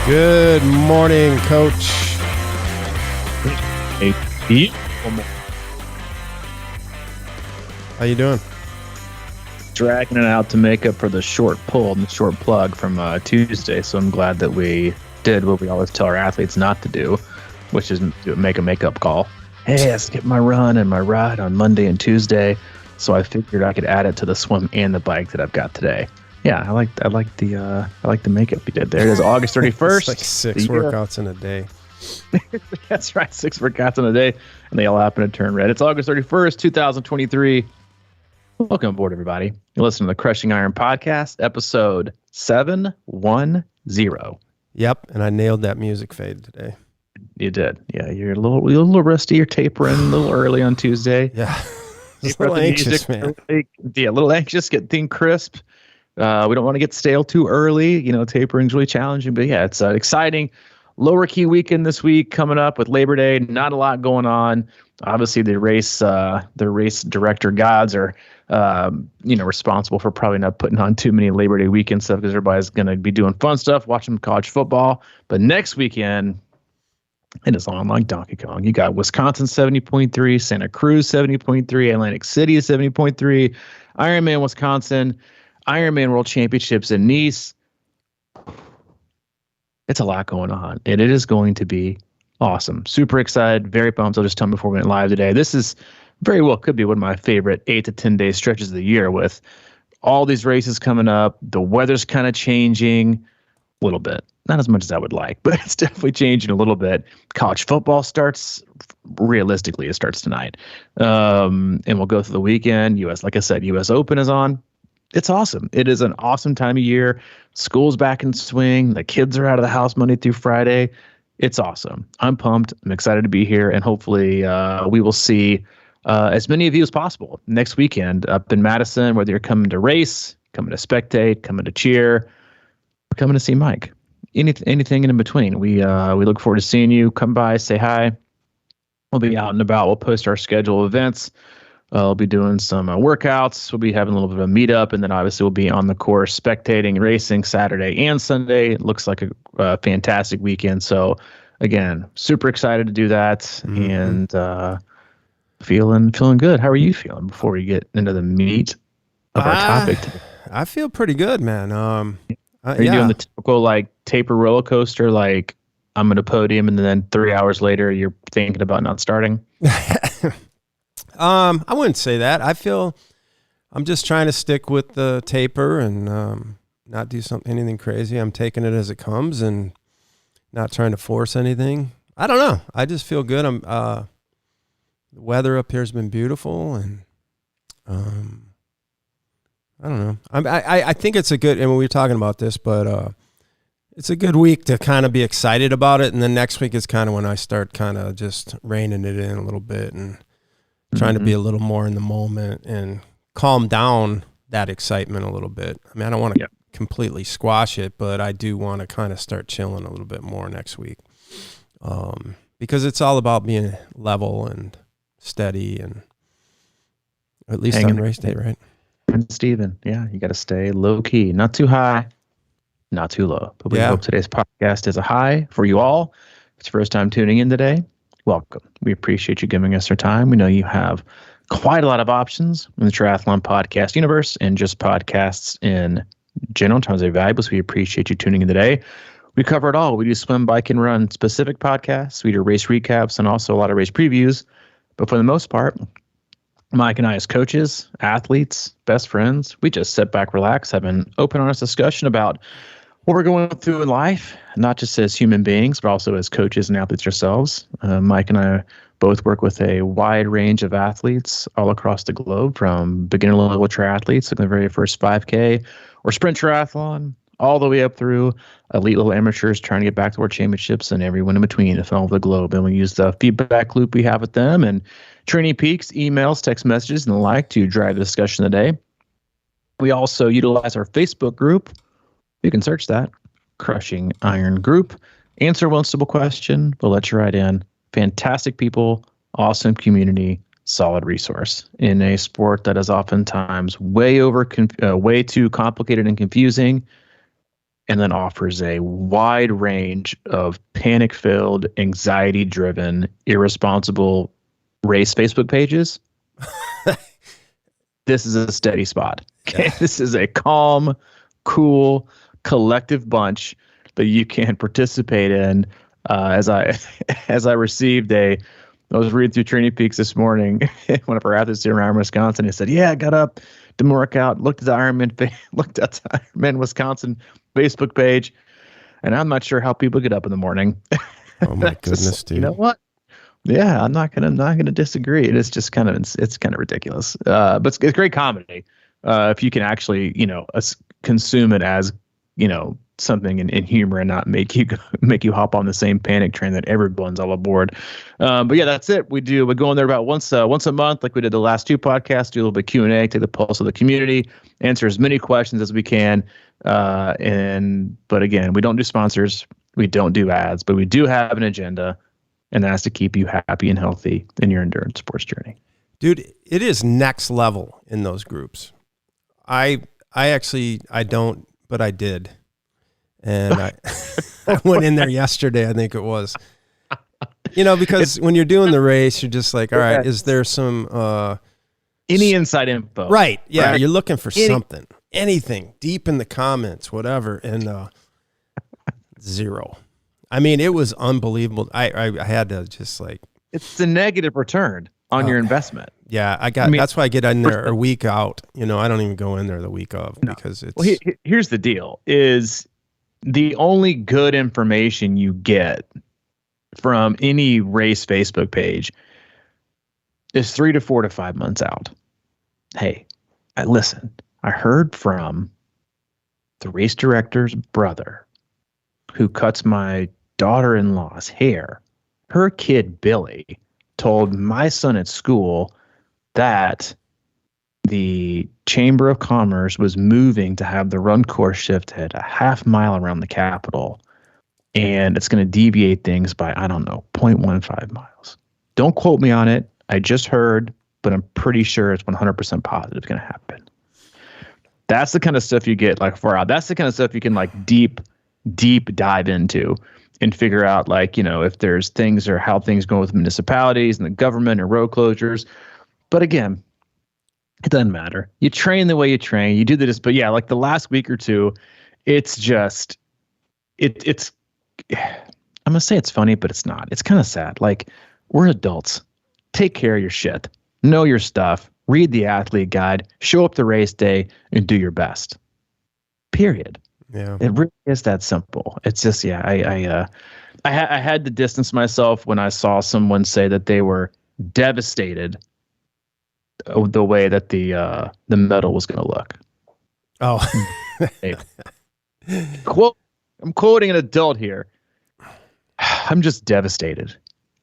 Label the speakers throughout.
Speaker 1: Good morning, Coach. How you doing?
Speaker 2: Dragging it out to make up for the short pull and the short plug from Tuesday. So I'm glad that we did what we always tell our athletes not to do, which is make a makeup call. Hey, I skipped my run and my ride on Monday and Tuesday, so I figured I could add it to the swim and the bike that I've got today. Yeah, I like the makeup you did there. It is August 31st.
Speaker 1: It's like 6 workouts in a day.
Speaker 2: That's right, 6 workouts in a day, and they all happen to turn red. It's August 31st, 2023. Welcome aboard, everybody. You're listening to the Crushing Iron Podcast, episode 710.
Speaker 1: Yep, and I nailed that music fade today.
Speaker 2: You did. Yeah, you're a little rusty. You're tapering a little early on Tuesday.
Speaker 1: Yeah, a little anxious, man.
Speaker 2: Yeah, a little anxious. Get things crisp. We don't want to get stale too early. You know, tapering's really challenging, but yeah, it's an exciting lower key weekend this week coming up with Labor Day. Not a lot going on. Obviously, the race director gods are, responsible for probably not putting on too many Labor Day weekend stuff because everybody's going to be doing fun stuff, watching college football. But next weekend, it is on like Donkey Kong. You got Wisconsin 70.3, Santa Cruz 70.3, Atlantic City 70.3, Ironman Wisconsin, Ironman World Championships in Nice. It's a lot going on, and it is going to be awesome. Super excited, very pumped. I'll just tell you before we went live today. This is very well could be one of my favorite 8 to 10 day stretches of the year with all these races coming up. The weather's kind of changing a little bit. Not as much as I would like, but it's definitely changing a little bit. College football starts, realistically, it starts tonight. And we'll go through the weekend. Like I said, U.S. Open is on. It's awesome. It is an awesome time of year. School's back in swing. The kids are out of the house Monday through Friday. It's awesome. I'm pumped. I'm excited to be here, and hopefully we will see as many of you as possible next weekend up in Madison, whether you're coming to race, coming to spectate, coming to cheer, or coming to see Mike. Anything in between. We look forward to seeing you. Come by, say hi. We'll be out and about. We'll post our schedule of events. We'll be doing some workouts. We'll be having a little bit of a meetup, and then obviously we'll be on the course spectating racing Saturday and Sunday. It looks like a fantastic weekend. So again, super excited to do that and feeling good. How are you feeling before we get into the meat of our topic today?
Speaker 1: I feel pretty good, man.
Speaker 2: Are you doing the typical like taper roller coaster, like I'm at a podium and then 3 hours later you're thinking about not starting?
Speaker 1: I wouldn't say that. I feel I'm just trying to stick with the taper and not do anything crazy. I'm taking it as it comes and not trying to force anything. I don't know. I just feel good. The weather up here has been beautiful, and I don't know. I think it's a good, and we were talking about this, but it's a good week to kind of be excited about it. And then next week is kind of when I start kind of just reining it in a little bit and trying to be a little more in the moment and calm down that excitement a little bit. I mean, I don't want to completely squash it, but I do want to kind of start chilling a little bit more next week. Because it's all about being level and steady, and at least on race day, right?
Speaker 2: And Steven, you got to stay low key, not too high, not too low. But we hope today's podcast is a high for you all. If it's your first time tuning in today, welcome. We appreciate you giving us your time. We know you have quite a lot of options in the triathlon podcast universe and just podcasts in general in terms of valuables. We appreciate you tuning in today. We cover it all. We do swim, bike, and run specific podcasts. We do race recaps and also a lot of race previews. But for the most part, Mike and I, as coaches, athletes, best friends, we just sit back, relax, have an open, honest discussion about what we're going through in life, not just as human beings, but also as coaches and athletes ourselves. Mike and I both work with a wide range of athletes all across the globe, from beginner level triathletes, like the very first 5K or sprint triathlon, all the way up through elite level amateurs trying to get back to world championships and everyone in between all over the globe. And we use the feedback loop we have with them and training peaks, emails, text messages, and the like to drive the discussion today. We also utilize our Facebook group. You can search that, Crushing Iron Group. Answer one simple question. We'll let you right in. Fantastic people, awesome community, solid resource in a sport that is oftentimes way too complicated and confusing. and then offers a wide range of panic-filled, anxiety-driven, irresponsible race Facebook pages. This is a steady spot. Okay? Yeah. This is a calm, cool, collective bunch that you can participate in. As I received I was reading through Training Peaks this morning. One of our athletes here in Wisconsin, he said, "Yeah, I got up to work out, looked at the Ironman Wisconsin Facebook page, and I'm not sure how people get up in the morning."
Speaker 1: Oh my goodness, dude!
Speaker 2: You know what? Yeah, I'm not gonna disagree. It's just kind of ridiculous. But it's great comedy if you can actually consume it as something in humor and not make you hop on the same panic train that everyone's all aboard. But yeah, that's it. We go in there about once a month, like we did the last 2 podcasts. Do a little bit Q&A, take the pulse of the community, answer as many questions as we can. But again, we don't do sponsors, we don't do ads, but we do have an agenda. And that's to keep you happy and healthy in your endurance sports journey.
Speaker 1: Dude, it is next level in those groups. I don't, but I did. And I went in there yesterday, I think it was. Because when you're doing the race, you're just like, all right, is there some...
Speaker 2: any inside info.
Speaker 1: Right, yeah, right? You're looking for something. Anything, deep in the comments, whatever. And zero. I mean, it was unbelievable. I had to just like...
Speaker 2: It's a negative return on your investment.
Speaker 1: Yeah, that's why I get in there a week out. I don't even go in there the week of because it's...
Speaker 2: Well, here's the deal, is the only good information you get from any race Facebook page is 3 to 4 to 5 months out. Hey, I heard from the race director's brother who cuts my daughter-in-law's hair. Her kid, Billy, told my son at school that the Chamber of Commerce was moving to have the run course shifted a half mile around the Capitol, and it's going to deviate things by, 0.15 miles. Don't quote me on it. I just heard, but I'm pretty sure it's 100% positive it's going to happen. That's the kind of stuff you get like far out. That's the kind of stuff you can like deep dive into and figure out if there's things or how things go with municipalities and the government and road closures. But again, it doesn't matter. You train the way you train. You do this, but yeah, like the last week or two, it's just it's I'm gonna say it's funny, but it's not. It's kind of sad. Like, we're adults. Take care of your shit. Know your stuff. Read the athlete guide. Show up to race day and do your best. Period.
Speaker 1: Yeah,
Speaker 2: it really is that simple. It's just, I had to distance myself when I saw someone say that they were devastated the way that the medal was going to look.
Speaker 1: Oh,
Speaker 2: I'm quoting an adult here. I'm just devastated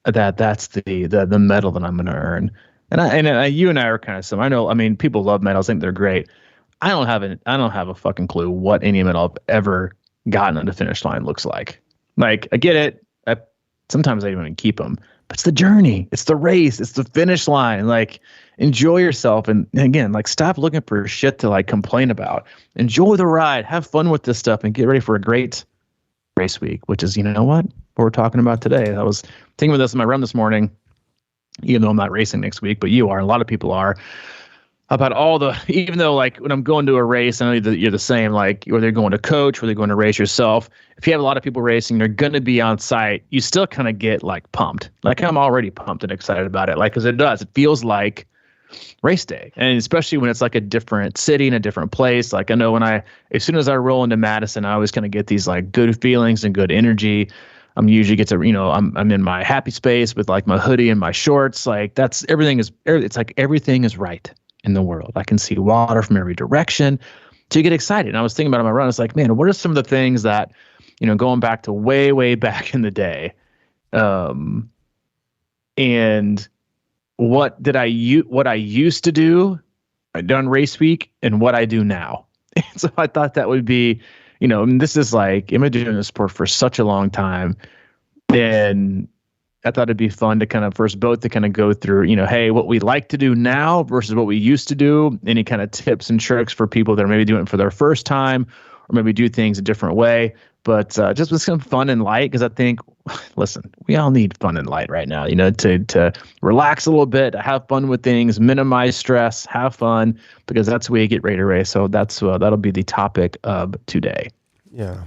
Speaker 2: that that's the medal that I'm going to earn. And you and I are kind of similar. I mean, people love medals, think they're great. I don't have a fucking clue what any medal I've ever gotten on the finish line looks like. Like, I get it. Sometimes I don't even keep them, but it's the journey. It's the race. It's the finish line. Like, enjoy yourself. And again, like, stop looking for shit to like complain about. Enjoy the ride. Have fun with this stuff and get ready for a great race week, which is, what we're talking about today. I was thinking about this in my run this morning, even though I'm not racing next week, but you are. A lot of people are. About even though like when I'm going to a race, I know that you're the same, like whether you're going to coach, whether you're going to race yourself, if you have a lot of people racing, they're going to be on site, you still kind of get like pumped. Like, I'm already pumped and excited about it. Like, cause it feels like race day. And especially when it's like a different city and a different place. Like, I know as soon as I roll into Madison, I always kind of get these like good feelings and good energy. I'm usually I'm in my happy space with like my hoodie and my shorts. Like, it's like everything is right in the world. I can see water from every direction. So you get excited. And I was thinking about it on my run. It's like, man, what are some of the things that, going back to way, way back in the day, and what I used to do on race week and what I do now. And so I thought that would be, and this is like, am I doing this sport for such a long time? Then I thought it'd be fun to kind of go through, hey, what we like to do now versus what we used to do, any kind of tips and tricks for people that are maybe doing it for their first time or maybe do things a different way. But just with some fun and light, because I think, listen, we all need fun and light right now, to relax a little bit, have fun with things, minimize stress, have fun, because that's where you get ready to race. So that'll be the topic of today.
Speaker 1: Yeah.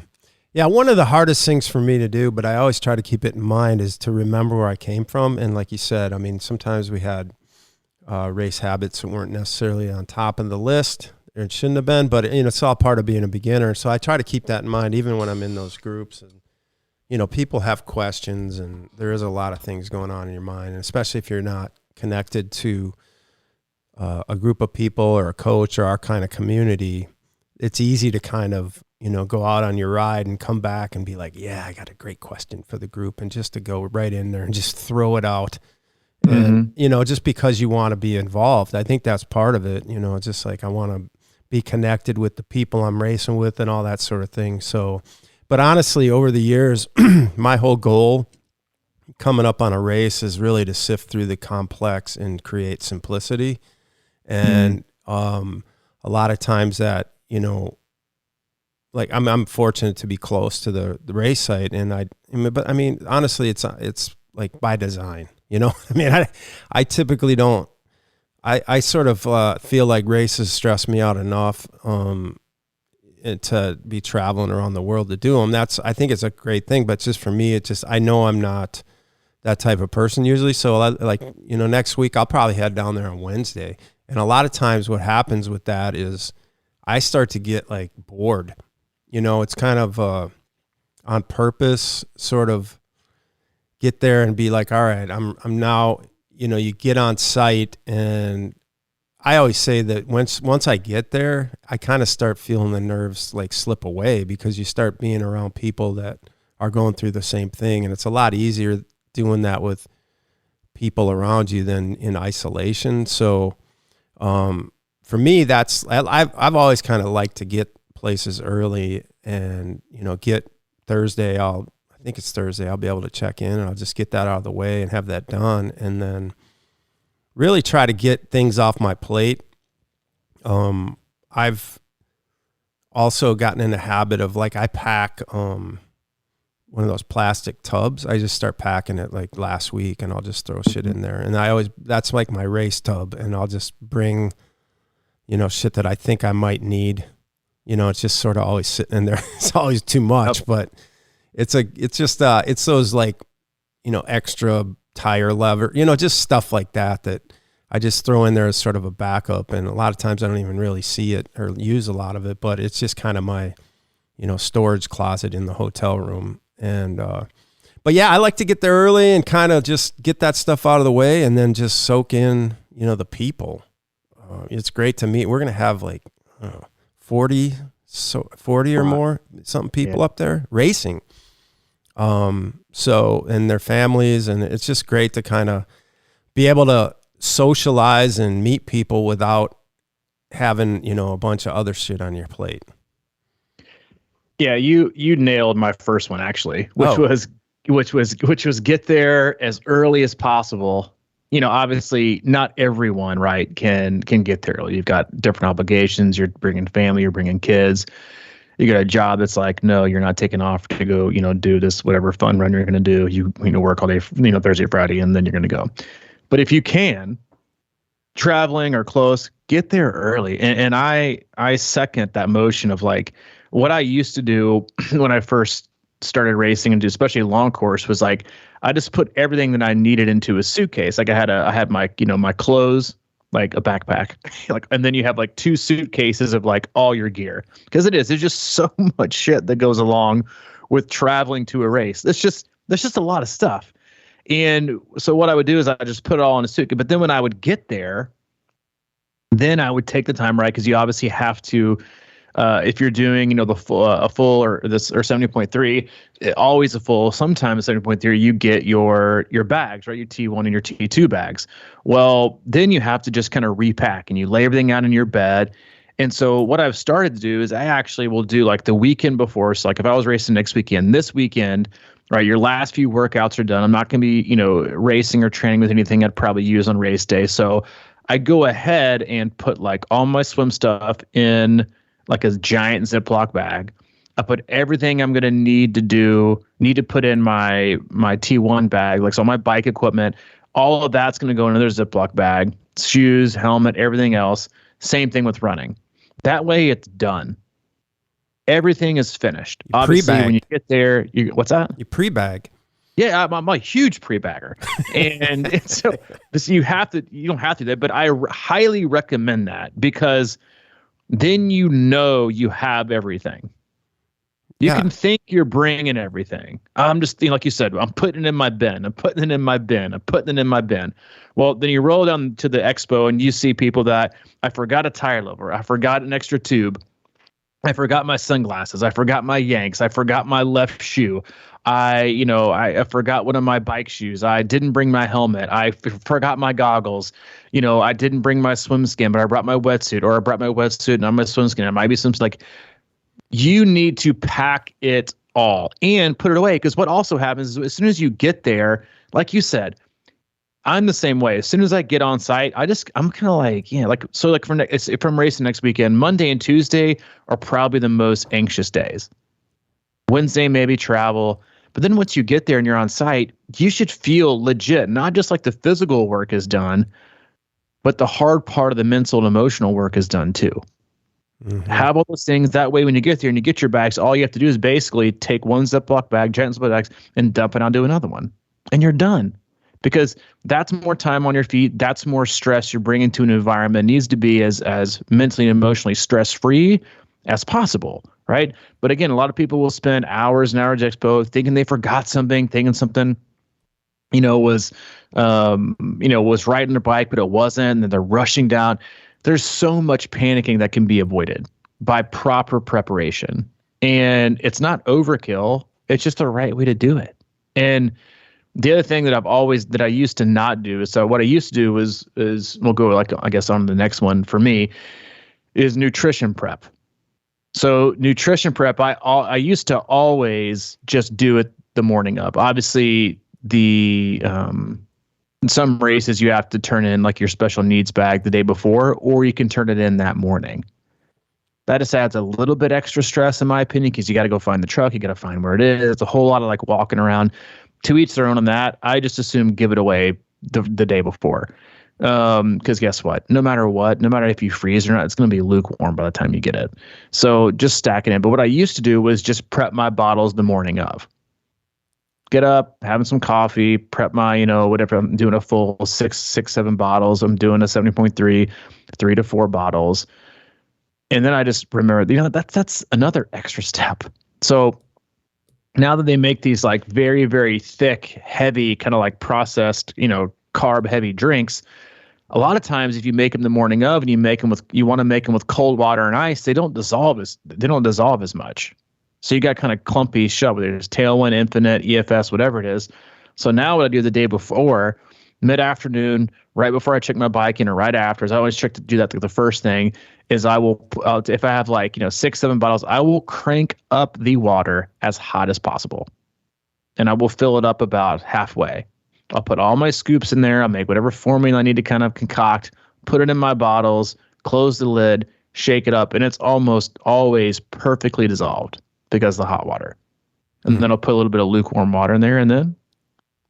Speaker 1: Yeah, one of the hardest things for me to do, but I always try to keep it in mind, is to remember where I came from. And like you said, I mean, sometimes we had race habits that weren't necessarily on top of the list. It shouldn't have been, but it's all part of being a beginner. So I try to keep that in mind, even when I'm in those groups. And people have questions, and there is a lot of things going on in your mind, and especially if you're not connected to a group of people or a coach or our kind of community. It's easy to kind of go out on your ride and come back and be like, yeah, I got a great question for the group, and just to go right in there and just throw it out. And just because you want to be involved. I think that's part of it. It's just like, I want to be connected with the people I'm racing with and all that sort of thing. So, but honestly, over the years, my whole goal coming up on a race is really to sift through the complex and create simplicity. And a lot of times that, like I'm fortunate to be close to the race site, but I mean, honestly, it's like by design, I mean, I typically don't, I sort of feel like races stress me out enough to be traveling around the world to do them. I think it's a great thing, but just for me, I know I'm not that type of person usually. So next week I'll probably head down there on Wednesday. And a lot of times what happens with that is I start to get like bored. It's kind of on purpose, sort of get there and be like, all right, I'm now, you get on site, and I always say that once I get there, I kind of start feeling the nerves like slip away, because you start being around people that are going through the same thing. And it's a lot easier doing that with people around you than in isolation. So for me, I've always kind of liked to get places early, and, get Thursday. I think it's Thursday. I'll be able to check in, and I'll just get that out of the way and have that done. And then really try to get things off my plate. I've also gotten in the habit of, like, I pack one of those plastic tubs. I just start packing it like last week, and I'll just throw shit in there. And that's like my race tub, and I'll just bring, shit that I think I might need. It's just sort of always sitting in there. It's always too much, but it's those like, extra tire lever, just stuff like that I just throw in there as sort of a backup. And a lot of times I don't even really see it or use a lot of it, but it's just kind of my, storage closet in the hotel room. And, but yeah, I like to get there early and kind of just get that stuff out of the way, and then just soak in, the people. It's great to meet. We're going to have like 40 or more something people up there racing. So, and their families, and it's just great to kind of be able to socialize and meet people without having, a bunch of other shit on your plate.
Speaker 2: Yeah, you nailed my first one, actually, which was get there as early as possible. Obviously not everyone, right, can get there early. You've got different obligations. You're bringing family, you're bringing kids. You got a job that's like, no, you're not taking off to go, do this, whatever fun run you're going to do. You work all day, Thursday, Friday, and then you're going to go. But if you can, traveling or close, get there early. And I second that motion of, like, what I used to do when I first started racing, and especially long course, was like, I just put everything that I needed into a suitcase. Like I had my, my clothes, like a backpack, like, and then you have like 2 suitcases of like all your gear. Because there's just so much shit that goes along with traveling to a race. There's just a lot of stuff. And so what I would do is I just put it all in a suitcase. But then when I would get there, then I would take the time, right? Because you obviously have to, if you're doing, the full, a full or 70.3, always a full, sometimes 70.3, you get your bags, right? Your T1 and your T2 bags. Well, then you have to just kind of repack, and you lay everything out in your bed. And so what I've started to do is I actually will do like the weekend before. So like if I was racing next weekend, this weekend, right, your last few workouts are done. I'm not going to be, racing or training with anything I'd probably use on race day. So I go ahead and put like all my swim stuff in like a giant Ziploc bag. I put everything I'm going to need to put in my T1 bag, like so my bike equipment, all of that's going to go in another Ziploc bag, shoes, helmet, everything else. Same thing with running. That way it's done. Everything is finished.
Speaker 1: You
Speaker 2: Obviously,
Speaker 1: pre-bag.
Speaker 2: when you get there, what's that?
Speaker 1: You pre-bag.
Speaker 2: Yeah, I'm a huge pre-bagger. And so you don't have to, but I highly recommend that because then you know you have everything. You can think you're bringing everything. I'm just, like you said, I'm putting it in my bin. I'm putting it in my bin. I'm putting it in my bin. Well, then you roll down to the expo and you see people that I forgot a tire lever. I forgot an extra tube. I forgot my sunglasses. I forgot my Yanks. I forgot my left shoe. I forgot one of my bike shoes. I didn't bring my helmet. I forgot my goggles. I didn't bring my swim skin, but I brought my wetsuit, or I brought my wetsuit and I'm my swim skin. It might be something like, you need to pack it all and put it away. Because what also happens is as soon as you get there, like you said, I'm the same way. As soon as I get on site, I'm kind of like, if I'm racing next weekend, Monday and Tuesday are probably the most anxious days. Wednesday, maybe travel. But then once you get there and you're on site, you should feel legit, not just like the physical work is done, but the hard part of the mental and emotional work is done too. Mm-hmm. Have all those things. That way, when you get there and you get your bags, all you have to do is basically take one Ziploc bag, giant Ziploc bags, and dump it onto another one. And you're done. Because that's more time on your feet. That's more stress you're bringing to an environment. It needs to be as mentally and emotionally stress-free as possible, right? But again, a lot of people will spend hours and hours at Expo thinking they forgot something, thinking something, was riding their bike, but it wasn't, and they're rushing down. There's so much panicking that can be avoided by proper preparation. And it's not overkill. It's just the right way to do it. And the other thing that I used to not do is, so what I used to do is we'll go like, I guess on the next one for me is nutrition prep. So nutrition prep, I used to always just do it the morning of. Obviously in some races you have to turn in like your special needs bag the day before, or you can turn it in that morning. That just adds a little bit extra stress in my opinion, because you got to go find the truck. You got to find where it is. It's a whole lot of like walking around. To each their own on that. I just assume give it away the day before. Because guess what? No matter if you freeze or not, it's going to be lukewarm by the time you get it. So just stack it in. But what I used to do was just prep my bottles the morning of. Get up, having some coffee, prep my, whatever. I'm doing a full 7 bottles. I'm doing a 70.3, 3 to 4 bottles. And then I just remember, that's another extra step. So now that they make these like very, very thick, heavy, kind of like processed, carb heavy drinks, a lot of times if you make them the morning of and you want to make them with cold water and ice, they don't dissolve as much. So you got kind of clumpy shove, whether it's Tailwind, Infinite, EFS, whatever it is. So now what I do the day before, mid-afternoon, right before I check my bike in or right after, as I always check to do that, the first thing is I will, if I have 6, 7 bottles, I will crank up the water as hot as possible. And I will fill it up about halfway. I'll put all my scoops in there. I'll make whatever formula I need to kind of concoct, put it in my bottles, close the lid, shake it up, and it's almost always perfectly dissolved because of the hot water. And then I'll put a little bit of lukewarm water in there and then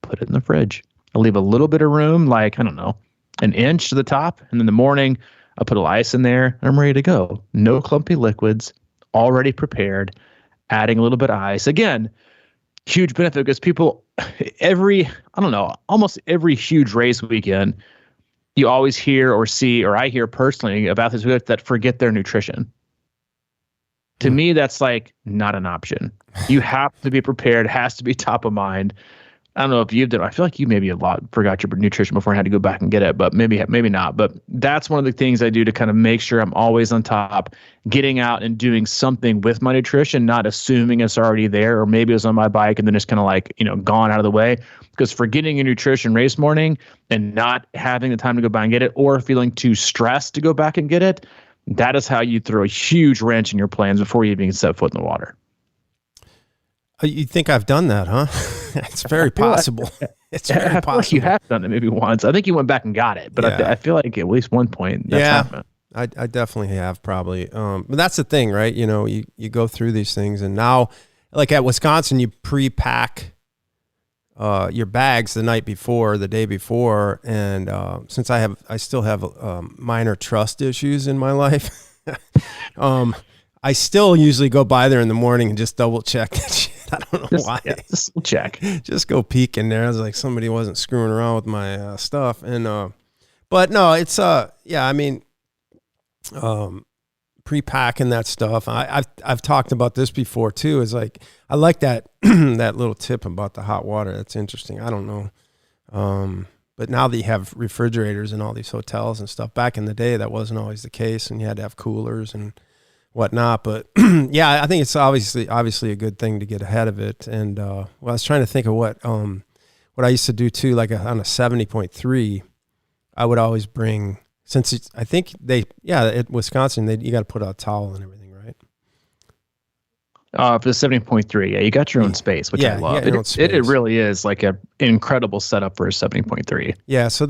Speaker 2: put it in the fridge. I'll leave a little bit of room, like, I don't know, an inch to the top. And in the morning, I'll put a little ice in there and I'm ready to go. No clumpy liquids, already prepared, adding a little bit of ice. Again, huge benefit because people, almost every huge race weekend, you always hear or see, or I hear personally about this that forget their nutrition. To me, that's like not an option. You have to be prepared. It has to be top of mind. I don't know if you've done. I feel like you maybe forgot your nutrition before and had to go back and get it, but maybe not. But that's one of the things I do to kind of make sure I'm always on top, getting out and doing something with my nutrition, not assuming it's already there, or maybe it was on my bike and then it's kind of like, gone out of the way. Because forgetting your nutrition race morning and not having the time to go back and get it, or feeling too stressed to go back and get it, that is how you throw a huge wrench in your plans before you even set foot in the water.
Speaker 1: You think I've done that, huh? It's very possible. It's very possible.
Speaker 2: Like you have done it maybe once. I think you went back and got it, but yeah. I feel like at least one point that's happened.
Speaker 1: I definitely have probably. But that's the thing, right? You know, you go through these things, and now, like at Wisconsin, you pre-pack your bags the night before, the day before, and since I still have minor trust issues in my life, I still usually go by there in the morning and just double check that shit. I don't know why.
Speaker 2: Yeah, just check.
Speaker 1: Just go peek in there. I was like, somebody wasn't screwing around with my stuff, and but no, it's yeah. I mean, pre-packing that stuff. I've talked about this before too. Is like I like that that little tip about the hot water. That's interesting. I don't know, but now that you have refrigerators in all these hotels and stuff, back in the day that wasn't always the case, and you had to have coolers and whatnot. But yeah, I think it's obviously a good thing to get ahead of it. And well, I was trying to think of what I used to do too. Like on a 70.3, I would always bring. Since it's, I think at Wisconsin, you got to put out a towel and everything, right?
Speaker 2: For the 70.3, yeah, you got your own space, which I love. It really is like an incredible setup for a 70.3.
Speaker 1: Yeah, so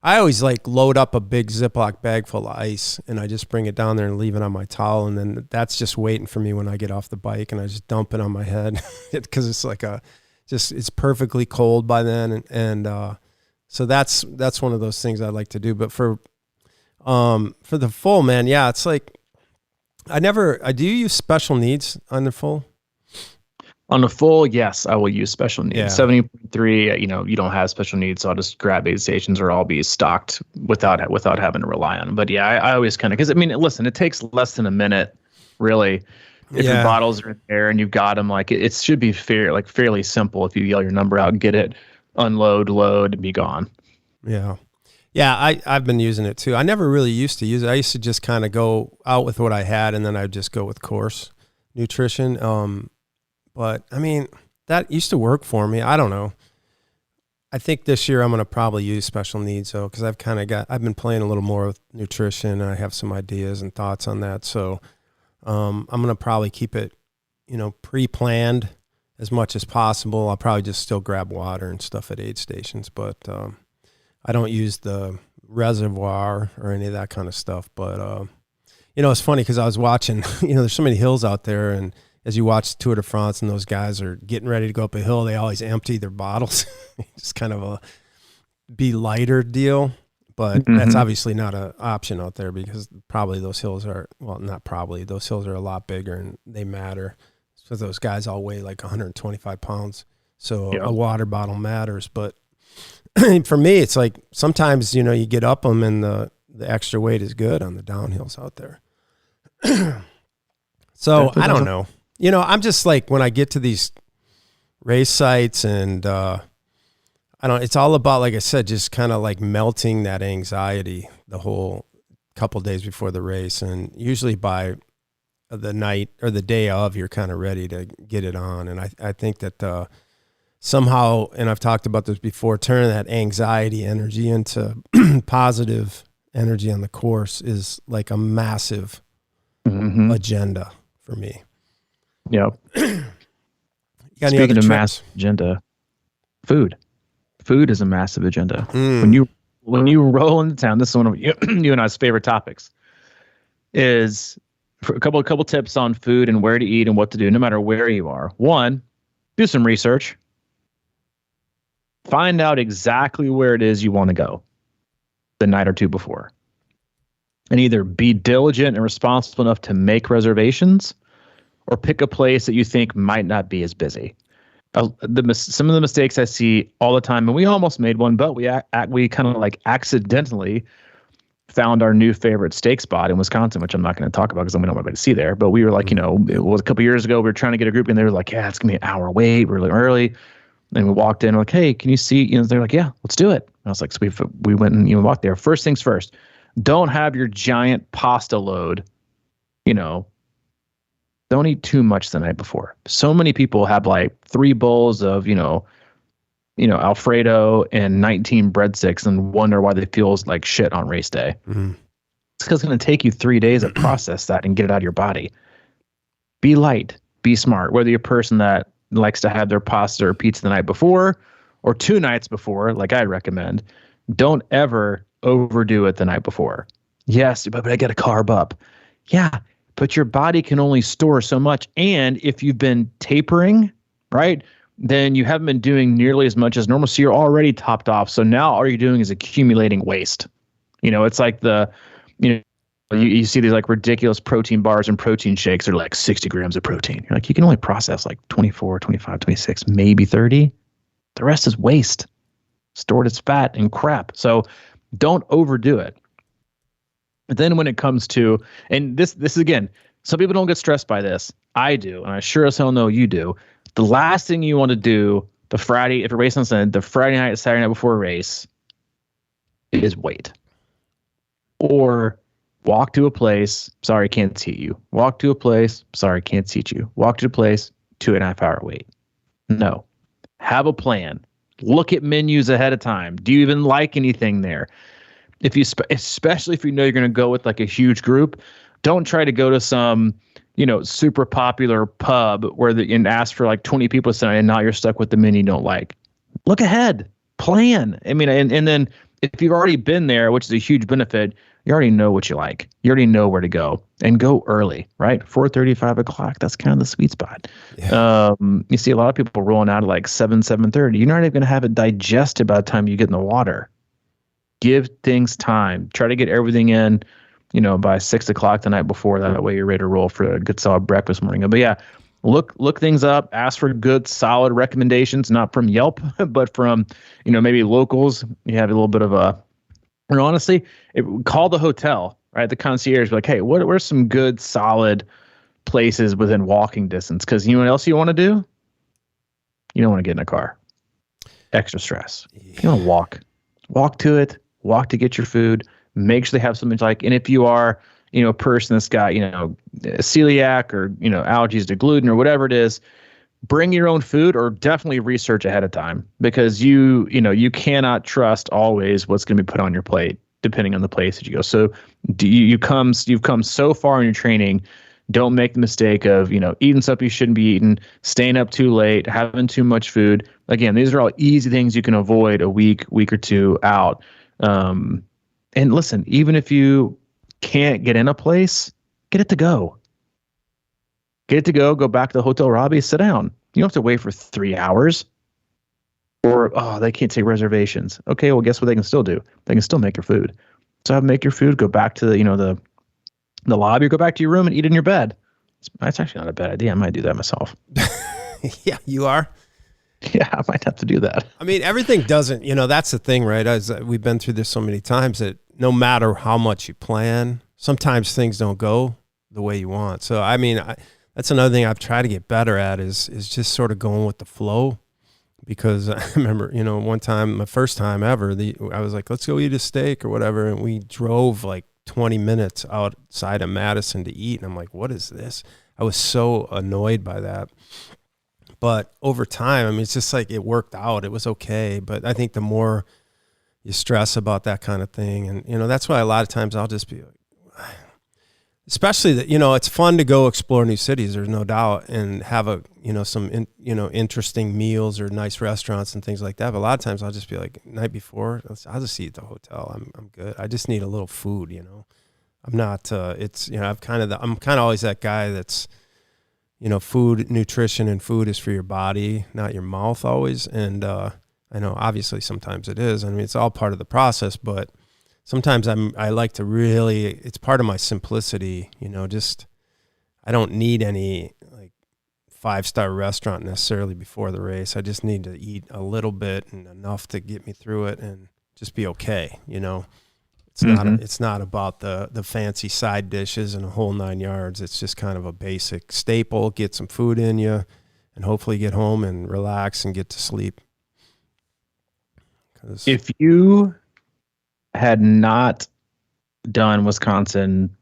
Speaker 1: I always like load up a big Ziploc bag full of ice, and I just bring it down there and leave it on my towel, and then that's just waiting for me when I get off the bike, and I just dump it on my head because it's like it's perfectly cold by then, and so that's one of those things I like to do. But for the full, man, yeah, it's like I do you use special needs on the full?
Speaker 2: On the full, yes, I will use special needs.
Speaker 1: Yeah.
Speaker 2: 70.3, you don't have special needs, so I'll just grab aid stations or I'll be stocked without having to rely on them. But yeah, I always kind of, because I mean, listen, it takes less than a minute, really. If your bottles are in there and you've got them, like it should be fairly simple. If you yell your number out, get it, unload, load, and be gone.
Speaker 1: Yeah. Yeah, I've been using it too. I never really used to use it. I used to just kind of go out with what I had, and then I'd just go with course nutrition. But I mean, that used to work for me. I don't know. I think this year I'm going to probably use special needs though, because I've been playing a little more with nutrition, and I have some ideas and thoughts on that. So I'm going to probably keep it, pre-planned as much as possible. I'll probably just still grab water and stuff at aid stations, but I don't use the reservoir or any of that kind of stuff. But, it's funny because I was watching, there's so many hills out there, and as you watch Tour de France and those guys are getting ready to go up a hill, they always empty their bottles. It's kind of a be lighter deal, but that's obviously not an option out there because probably those hills are, well, not probably, those hills are a lot bigger and they matter. So those guys all weigh like 125 pounds. So a water bottle matters. But for me, it's like sometimes, you get up them and the extra weight is good on the downhills out there. So I don't know. I'm just like, when I get to these race sites and it's all about, like I said, just kind of like melting that anxiety the whole couple days before the race. And usually by the night or the day of, you're kind of ready to get it on. And I think that somehow, and I've talked about this before, turning that anxiety energy into positive energy on the course is like a massive agenda for me.
Speaker 2: Yeah. Speaking of massive agenda, food is a massive agenda. When you roll into town, this is one of you and I's favorite topics. Is a couple tips on food and where to eat and what to do, no matter where you are. One, do some research. Find out exactly where it is you want to go the night or two before, and either be diligent and responsible enough to make reservations, or pick a place that you think might not be as busy. Some of the mistakes I see all the time, and we almost made one, but we kind of like accidentally found our new favorite steak spot in Wisconsin, which I'm not going to talk about because we don't want anybody to see there. But we were like, it was a couple years ago, we were trying to get a group, and they were like, yeah, it's going to be an hour wait really early. And we walked in, we're like, hey, can you see? They're like, yeah, let's do it. And I was like, so we went and walked there. First things first, don't have your giant pasta load, don't eat too much the night before. So many people have like 3 bowls of, Alfredo and 19 breadsticks and wonder why they feel like shit on race day. Mm-hmm. It's because it's going to take you 3 days to process that and get it out of your body. Be light, be smart. Whether you're a person that likes to have their pasta or pizza the night before or 2 nights before, like I recommend, don't ever overdo it the night before. Yes, but I got to carb up. Yeah, but your body can only store so much. And if you've been tapering, right, then you haven't been doing nearly as much as normal. So you're already topped off. So now all you're doing is accumulating waste. It's like you see these like ridiculous protein bars and protein shakes are like 60 grams of protein. You're like, you can only process like 24, 25, 26, maybe 30. The rest is waste, stored as fat and crap. So don't overdo it. But then when it comes to, and this is again, some people don't get stressed by this. I do, and I sure as hell know you do. The last thing you want to do the Friday, if you're racing on Sunday, the Friday night, Saturday night before a race is wait. Or walk to a place, sorry, can't seat you. Walk to a place, sorry, can't seat you. Walk to a place, 2.5 hour wait. No. Have a plan. Look at menus ahead of time. Do you even like anything there? Especially if you know you're going to go with like a huge group, don't try to go to some, super popular pub and ask for like 20 people tonight, and now you're stuck with the menu you don't like. Look ahead, plan. I mean, and then if you've already been there, which is a huge benefit, you already know what you like. You already know where to go, and go early, right? 4:30, 5 o'clock. That's kind of the sweet spot. Yeah. You see a lot of people rolling out at like 7:30. You're not even going to have it digested by the time you get in the water. Give things time. Try to get everything in, by 6 o'clock the night before. That way you're ready to roll for a good solid breakfast morning. But yeah, look things up. Ask for good solid recommendations, not from Yelp, but from maybe locals. You have a little bit of a. Or honestly, call the hotel, right? The concierge, be like, hey, what are some good solid places within walking distance? Because you know what else you want to do? You don't want to get in a car. Extra stress. You want to walk. Walk to it. Walk to get your food. Make sure they have something like, and if you are, a person that's got, celiac or, allergies to gluten or whatever it is, bring your own food, or definitely research ahead of time, because you cannot trust always what's going to be put on your plate, depending on the place that you go. So you've come so far in your training. Don't make the mistake of, eating stuff you shouldn't be eating, staying up too late, having too much food. Again, these are all easy things you can avoid a week or two out. And listen, even if you can't get in a place, get it to go. Get it to go. Go back to the hotel, Robbie, sit down. You don't have to wait for 3 hours. Or, they can't take reservations. Okay, well, guess what they can still do? They can still make your food. So make your food, go back to the lobby, or go back to your room and eat in your bed. That's actually not a bad idea. I might do that myself.
Speaker 1: Yeah, you are.
Speaker 2: Yeah, I might have to do that.
Speaker 1: I mean, everything doesn't, that's the thing, right? We've been through this so many times that no matter how much you plan, sometimes things don't go the way you want. So, I mean, that's another thing I've tried to get better at is just sort of going with the flow. Because I remember, one time, my first time ever, I was like, let's go eat a steak or whatever. And we drove like 20 minutes outside of Madison to eat. And I'm like, what is this? I was so annoyed by that. But over time, I mean, it's just like it worked out. It was okay. But I think the more you stress about that kind of thing, and, that's why a lot of times I'll just be like, especially that, it's fun to go explore new cities, there's no doubt, and have some interesting meals or nice restaurants and things like that. But a lot of times I'll just be like, night before, I'll just eat at the hotel. I'm good. I just need a little food, I'm not, I'm kind of always that guy that's, food, nutrition and food is for your body, not your mouth always. And I know obviously sometimes it is. I mean, it's all part of the process, but sometimes I like to really, it's part of my simplicity, just, I don't need any like 5-star restaurant necessarily before the race. I just need to eat a little bit and enough to get me through it and just be okay. It's not about the fancy side dishes and a whole 9 yards. It's just kind of a basic staple. Get some food in you, and hopefully get home and relax and get to sleep.
Speaker 2: If you had not done Wisconsin,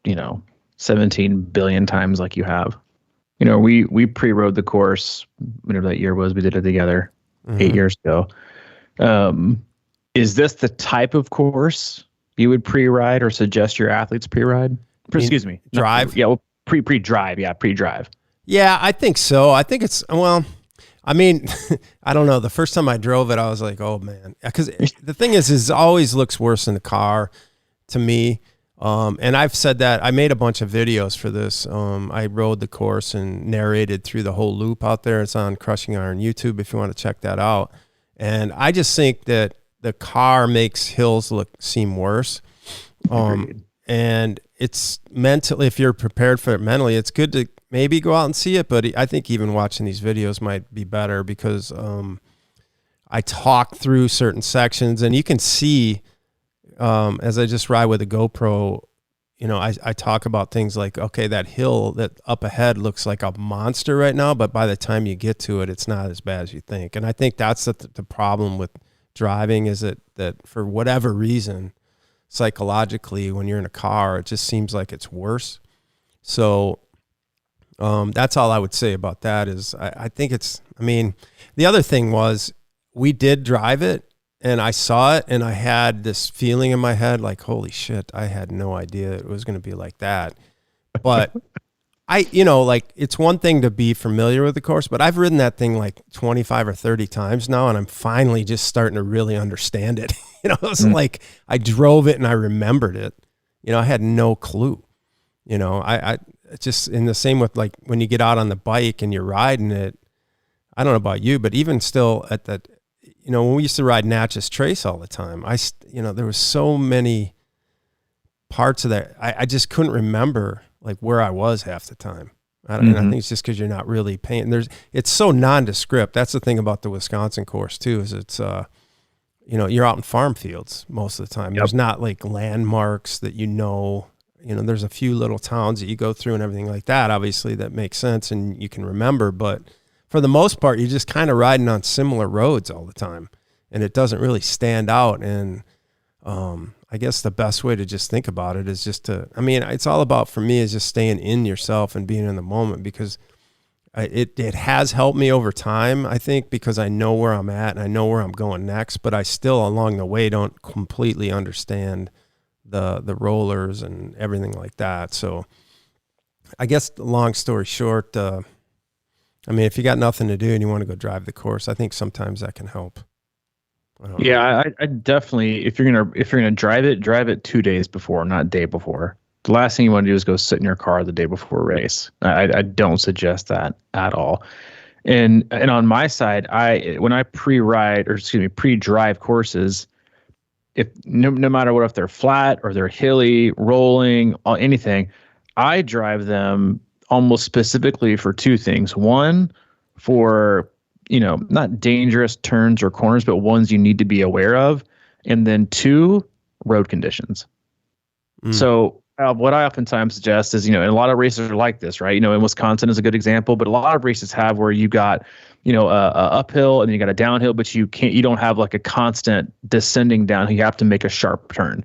Speaker 2: 17 billion times like you have, we pre-rode the course whenever that year was. We did it together 8 years ago. Is this the type of course you would pre-ride or suggest your athletes pre-ride? Excuse me.
Speaker 1: Drive?
Speaker 2: Pre-drive. Yeah, pre-drive.
Speaker 1: Yeah, I think so. I think it's, I mean, I don't know. The first time I drove it, I was like, oh, man. Because the thing is it always looks worse in the car to me. And I've said that I made a bunch of videos for this. I rode the course and narrated through the whole loop out there. It's on Crushing Iron YouTube if you want to check that out. And I just think that the car makes hills seem worse. And it's mentally, if you're prepared for it mentally, it's good to maybe go out and see it. But I think even watching these videos might be better because I talk through certain sections and you can see, as I just ride with a GoPro, you know, I talk about things like, okay, that hill that up ahead looks like a monster right now, but by the time you get to it, it's not as bad as you think. And I think that's the problem with driving is that for whatever reason, psychologically, when you're in a car, it just seems like it's worse. So that's all I would say about that is I think it's, I mean, the other thing was we did drive it and I saw it and I had this feeling in my head like, holy shit, I had no idea it was going to be like that. But like it's one thing to be familiar with the course, but I've ridden that thing like 25 or 30 times now and I'm finally just starting to really understand it. It was like I drove it and I remembered it. I had no clue. I just in the same with like when you get out on the bike and you're riding it, I don't know about you, but even still at that, when we used to ride Natchez Trace all the time, there was so many parts of that. I just couldn't remember like where I was half the time. And I think it's just because you're not really paying. It's so nondescript. That's the thing about the Wisconsin course too, is it's, you're out in farm fields most of the time. Yep. There's not like landmarks that there's a few little towns that you go through and everything like that. Obviously that makes sense and you can remember, but for the most part, you're just kind of riding on similar roads all the time and it doesn't really stand out. And, I guess the best way to just think about it is just it's all about, for me, is just staying in yourself and being in the moment because it has helped me over time, I think, because I know where I'm at and I know where I'm going next, but I still along the way don't completely understand the rollers and everything like that. So I guess long story short, if you got nothing to do and you want to go drive the course, I think sometimes that can help.
Speaker 2: I definitely, if you're gonna drive it 2 days before, not day before. The last thing you want to do is go sit in your car the day before a race. I don't suggest that at all. And on my side, when I pre-drive courses, if no matter what, if they're flat or they're hilly, rolling, or anything, I drive them almost specifically for two things. One, for not dangerous turns or corners, but ones you need to be aware of. And then two, road conditions. So what I oftentimes suggest is, and a lot of races are like this, right? In Wisconsin is a good example, but a lot of races have where you got, a uphill and then you got a downhill, but you don't have like a constant descending down. You have to make a sharp turn.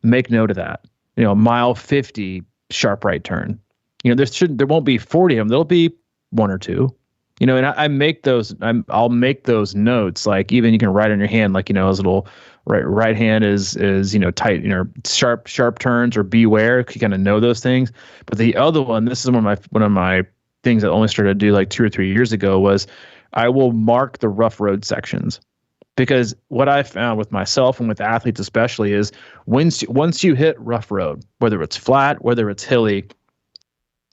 Speaker 2: Make note of that. Mile 50 sharp right turn. There won't be 40 of them. There'll be one or two. And I make those. I'll make those notes. Like even you can write on your hand, like as little right hand is tight, sharp turns or beware. You kind of know those things. But the other one, this is one of my things that I only started to do like 2 or 3 years ago, was I will mark the rough road sections, because what I found with myself and with athletes especially is once you hit rough road, whether it's flat, whether it's hilly,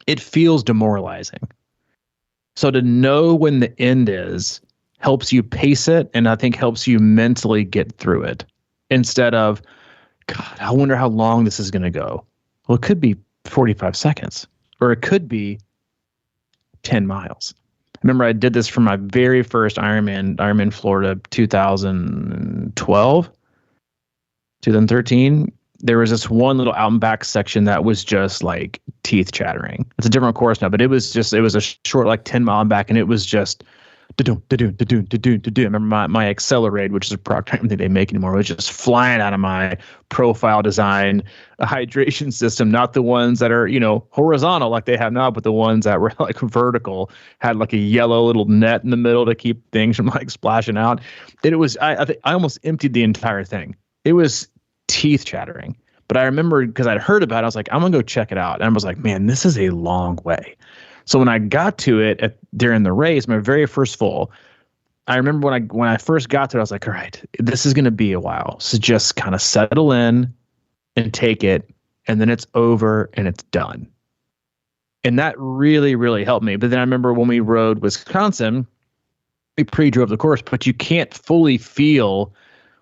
Speaker 2: it feels demoralizing. So to know when the end is helps you pace it, and I think helps you mentally get through it instead of, God, I wonder how long this is going to go. Well, it could be 45 seconds or it could be 10 miles. I remember I did this for my very first Ironman Florida 2012, 2013. There was this one little out and back section that was just like teeth chattering. It's a different course now, but it was a short, like 10-mile back, and it was just do. I remember my Accelerate, which is a product I don't think they make anymore, was just flying out of my profile design hydration system. Not the ones that are horizontal like they have now, but the ones that were like vertical, had like a yellow little net in the middle to keep things from like splashing out. And it was I think I almost emptied the entire thing. It was teeth chattering. But I remember, because I'd heard about it, I was like, I'm gonna go check it out. And I was like, man, this is a long way. So when I got to it during the race, my very first full, I remember when I first got to it, I was like, all right, this is gonna be a while. So just kind of settle in and take it and then it's over and it's done. And that really, really helped me. But then I remember when we rode Wisconsin, we pre-drove the course, but you can't fully feel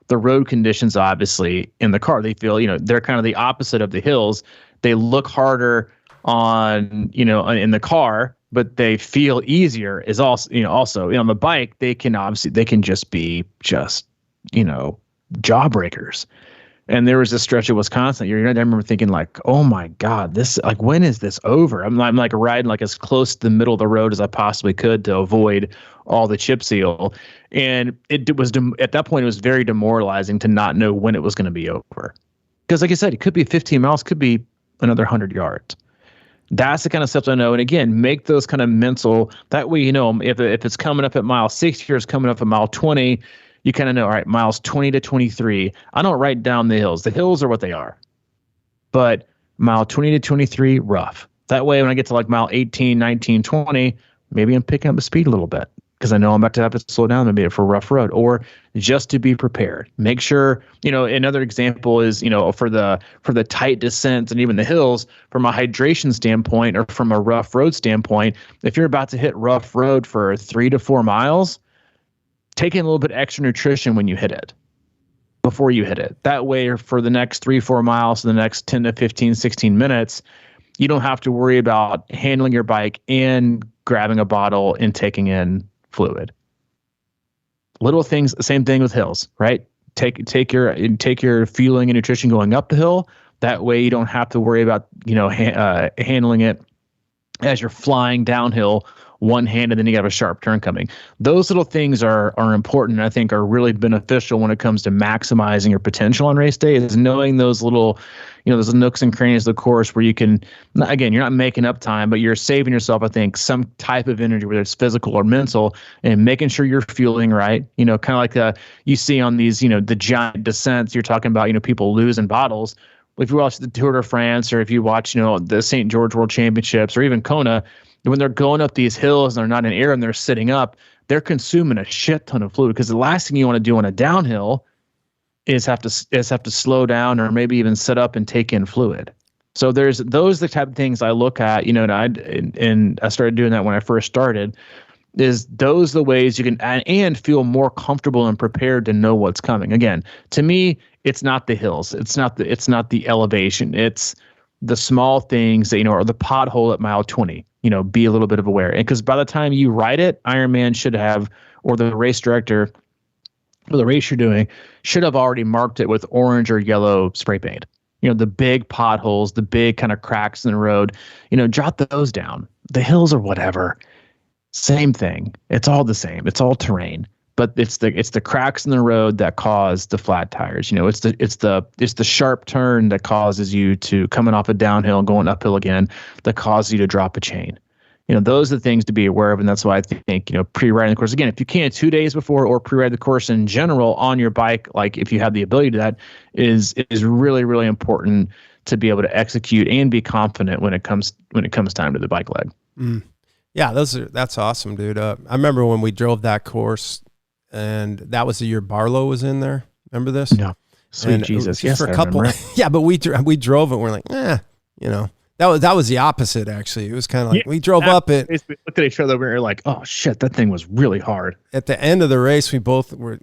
Speaker 2: the road conditions, obviously, in the car. They feel, they're kind of the opposite of the hills. They look harder on, in the car, but they feel easier is also, on the bike, they can just be jawbreakers. And there was a stretch of Wisconsin. I remember thinking like, oh my God, this, like, when is this over? I'm like riding like as close to the middle of the road as I possibly could to avoid all the chip seal. And it was, at that point, it was very demoralizing to not know when it was going to be over. Because like I said, it could be 15 miles, could be another 100 yards. That's the kind of stuff I know. And again, make those kind of mental, that way, if it's coming up at mile 60 or it's coming up at mile 20, you kind of know, all right, miles 20 to 23. I don't write down the hills. The hills are what they are. But mile 20 to 23, rough. That way, when I get to like mile 18, 19, 20, maybe I'm picking up the speed a little bit because I know I'm about to have to slow down a bit for a rough road, or just to be prepared. Make sure, another example is, for the tight descents and even the hills, from a hydration standpoint or from a rough road standpoint, if you're about to hit rough road for 3 to 4 miles, take in a little bit extra nutrition when you hit it, before you hit it. That way, for the next 3-4 miles, the next 10 to 15, 16 minutes, you don't have to worry about handling your bike and grabbing a bottle and taking in fluid. Little things, same thing with hills, right? Take your fueling and nutrition going up the hill. That way you don't have to worry about, handling it as you're flying downhill one-handed, then you have a sharp turn coming. Those little things are important, and I think are really beneficial when it comes to maximizing your potential on race day, is knowing those little, those nooks and crannies of the course where you can, again, you're not making up time, but you're saving yourself, I think, some type of energy, whether it's physical or mental, and making sure you're fueling right. Kind of like you see on these, the giant descents, you're talking about, people losing bottles. If you watch the Tour de France, or if you watch, the St. George World Championships, or even Kona, when they're going up these hills and they're not in air and they're sitting up, they're consuming a shit ton of fluid, because the last thing you want to do on a downhill is have to slow down or maybe even sit up and take in fluid. So those are the type of things I look at, and I started doing that when I first started. Is those the ways you can and feel more comfortable and prepared to know what's coming? Again, to me, it's not the hills, it's not the elevation, it's the small things that, or the pothole at mile 20. Be a little bit of aware. And because by the time you ride it, Ironman should have, or the race director, or the race you're doing, should have already marked it with orange or yellow spray paint. The big potholes, the big kind of cracks in the road, jot those down. The hills or whatever, same thing. It's all the same. It's all terrain. But it's the cracks in the road that cause the flat tires. It's the sharp turn that causes you to, coming off a downhill and going uphill again, that causes you to drop a chain. Those are the things to be aware of, and that's why I think pre-riding the course, again, if you can 2 days before, or pre-ride the course in general on your bike, like if you have the ability to, that is really, really important to be able to execute and be confident when it comes time to the bike leg.
Speaker 1: Yeah, that's awesome, dude. I remember when we drove that course. And that was the year Barlow was in there. Remember this?
Speaker 2: No. Sweet Jesus. Yes,
Speaker 1: for a couple. Yeah, but we drove it. And we're like, that was the opposite. Actually, it was kind of like we drove up it.
Speaker 2: We looked at each other. We were like, oh shit, that thing was really hard.
Speaker 1: At the end of the race, we both were.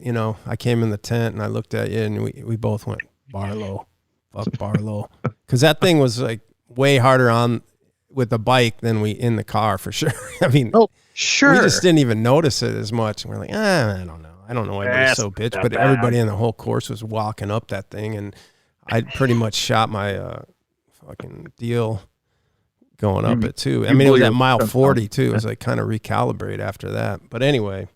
Speaker 1: I came in the tent and I looked at you, and we both went Barlow, fuck Barlow, because that thing was like way harder on with the bike than we in the car for sure. I mean. Oh. Sure. We just didn't even notice it as much. And we're like, I don't know. I don't know why everybody's so bitch, but everybody in the whole course was walking up that thing, and I pretty much shot my fucking deal going up it too. I mean, it was at mile 40 too. It was like kind of recalibrate after that. But anyway,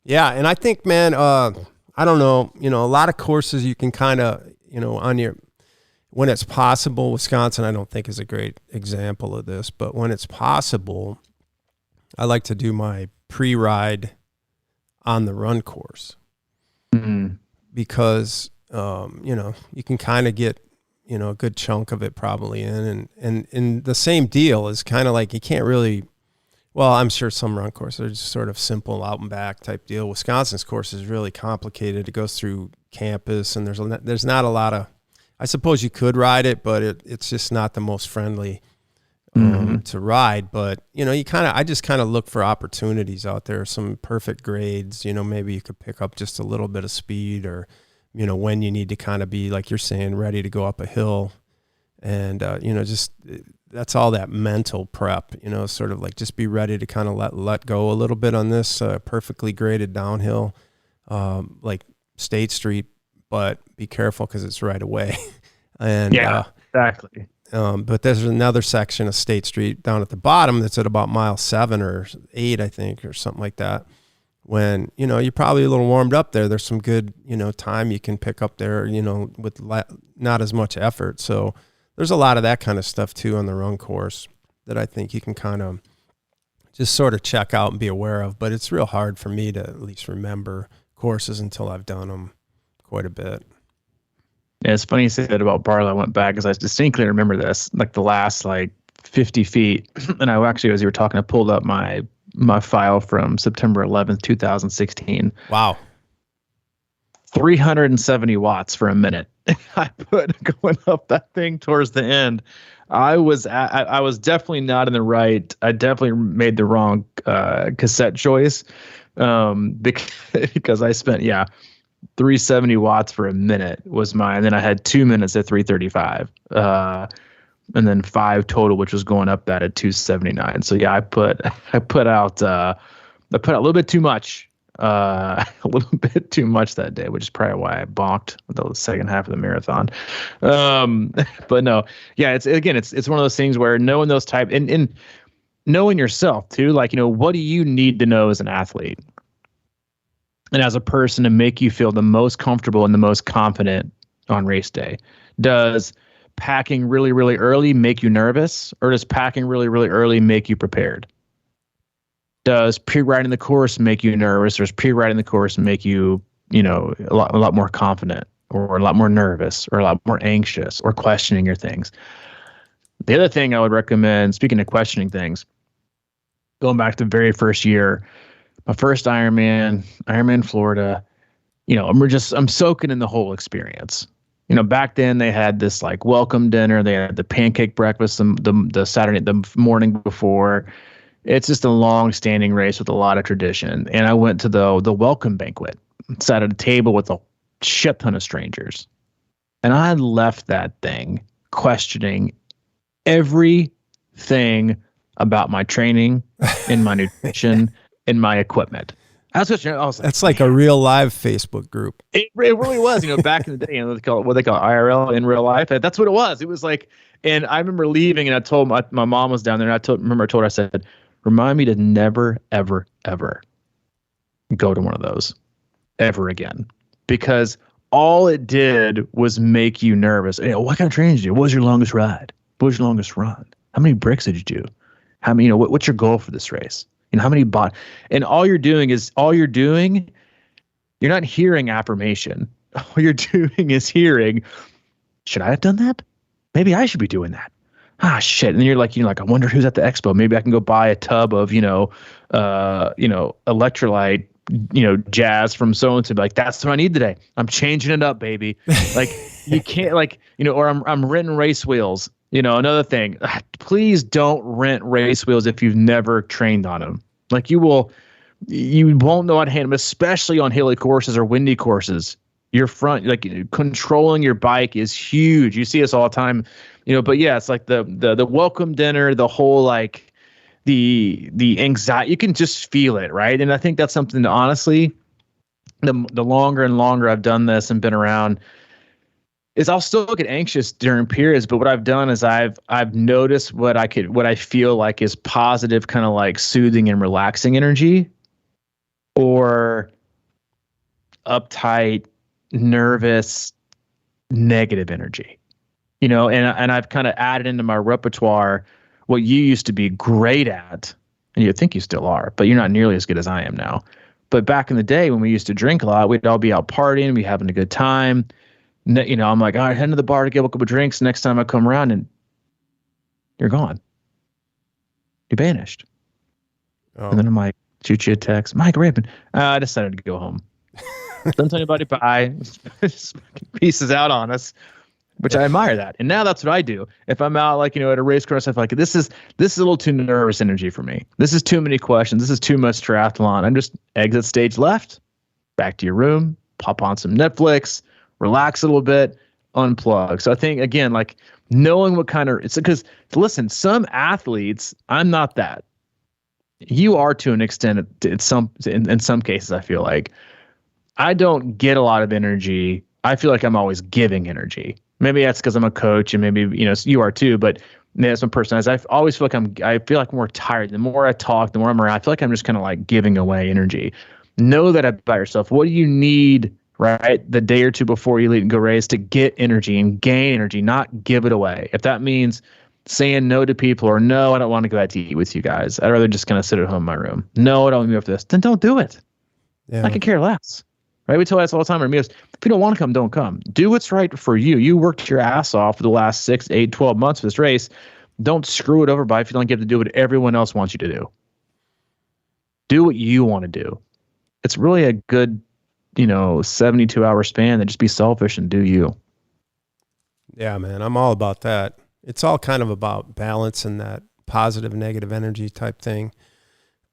Speaker 1: yeah. And I think, man, I don't know, a lot of courses you can kind of, on your, when it's possible, Wisconsin, I don't think is a great example of this, but when it's possible, I like to do my pre-ride on the run course because, you can kind of get, a good chunk of it probably in. And the same deal is kind of like you can't really, well, I'm sure some run courses are just sort of simple out and back type deal. Wisconsin's course is really complicated. It goes through campus, and there's not a lot of, I suppose you could ride it, but it's just not the most friendly to ride. But, I just kind of look for opportunities out there, some perfect grades. Maybe you could pick up just a little bit of speed, or, when you need to kind of be, like you're saying, ready to go up a hill. And, just that's all that mental prep, sort of like just be ready to kind of let go a little bit on this perfectly graded downhill, like State Street, but be careful because it's right away. And
Speaker 2: exactly.
Speaker 1: But there's another section of State Street down at the bottom that's at about mile 7 or 8, I think, or something like that. When, you're probably a little warmed up there, there's some good, time you can pick up there, with not as much effort. So there's a lot of that kind of stuff too on the run course that I think you can kind of just sort of check out and be aware of. But it's real hard for me to at least remember courses until I've done them quite a bit.
Speaker 2: Yeah, it's funny you said that about Barlow. I went back because I distinctly remember this, like the last 50 feet. And I actually, as you were talking, I pulled up my file from September 11th, 2016.
Speaker 1: Wow.
Speaker 2: 370 watts for a minute. I put going up that thing towards the end. I was definitely not in the right. I definitely made the wrong cassette choice because I spent 370 watts for a minute was mine. And then I had 2 minutes at 335, and then 5 total, which was going up that at 279. So I put out a little bit too much. A little bit too much that day, which is probably why I bonked the second half of the marathon. But no, it's one of those things where knowing those type and knowing yourself too, what do you need to know as an athlete and as a person to make you feel the most comfortable and the most confident on race day? Does packing really, really early make you nervous, or does packing really, really early make you prepared? Does pre-riding the course make you nervous, or does pre-riding the course make you, a lot more confident, or a lot more nervous, or a lot more anxious, or questioning your things? The other thing I would recommend, speaking of questioning things, going back to the very first year, my first Ironman Florida, I'm soaking in the whole experience. Back then they had this welcome dinner, they had the pancake breakfast the Saturday, the morning before. It's just a long-standing race with a lot of tradition. And I went to the welcome banquet, sat at a table with a shit ton of strangers. And I left that thing questioning everything about my training and my nutrition and my equipment. I was like,
Speaker 1: that's like a real live Facebook group.
Speaker 2: It really was, back in the day, what they call IRL, in real life. That's what it was. It was and I remember leaving, and I told my mom was down there, and I told her, I said, remind me to never, ever, ever go to one of those ever again, because all it did was make you nervous. What kind of training did you do? What was your longest ride? What was your longest run? How many bricks did you do? How many, what's your goal for this race? How many and all you're doing, you're not hearing affirmation. All you're doing is hearing, should I have done that? Maybe I should be doing that. Ah, shit. And then you're like, I wonder who's at the expo. Maybe I can go buy a tub of, electrolyte, jazz from so-and-so. That's what I need today. I'm changing it up, baby. You can't or I'm renting race wheels. Another thing, please don't rent race wheels if you've never trained on them. You won't know how to handle them, especially on hilly courses or windy courses. Your front, controlling your bike is huge. You see us all the time, but it's the welcome dinner, the whole, the anxiety, you can just feel it. Right. And I think that's something that, honestly, the longer and longer I've done this and been around, is I'll still get anxious during periods, but what I've done is I've noticed what I feel like is positive, kind of soothing and relaxing energy, or uptight, nervous, negative energy, and I've kind of added into my repertoire what you used to be great at, and you think you still are, but you're not nearly as good as I am now. But back in the day when we used to drink a lot, we'd all be out partying, we having a good time. I'm like, all right, head to the bar to get a couple of drinks. Next time I come around, and you're gone. You're banished. Oh. And then I'm like, shoot you a text. Mike Rabin. I decided to go home. Don't tell anybody bye. Pieces out on us. which I admire that. And now that's what I do. If I'm out like, at a race course, I feel like this is a little too nervous energy for me. This is too many questions. This is too much triathlon. I'm just exit stage left, back to your room, pop on some Netflix, relax a little bit, unplug. So I think, again, like knowing what kind of, it's because, listen, some athletes, I'm not that. You are to an extent in some cases. I feel like I don't get a lot of energy. I feel like I'm always giving energy. Maybe that's because I'm a coach, and maybe you are too. But that's one person. I always feel like I feel like I'm more tired. The more I talk, the more I'm around. I feel like I'm just kind of like giving away energy. Know that about yourself. What do you need, right, the day or two before you leave and go race to get energy and gain energy, not give it away? If that means saying no to people, or no, I don't want to go out to eat with you guys, I'd rather just kind of sit at home in my room. No, I don't want to move for this. Then don't do it. Yeah. I could care less. Right? We tell us all the time. If you don't want to come, don't come. Do what's right for you. You worked your ass off for the last 6, 8, 12 months for this race. Don't screw it over by if you don't get to do what everyone else wants you to do. Do what you want to do. It's really a good, 72-hour span. That just be selfish and do you.
Speaker 1: Yeah, man. I'm all about that. It's all kind of about balance and that positive, negative energy type thing.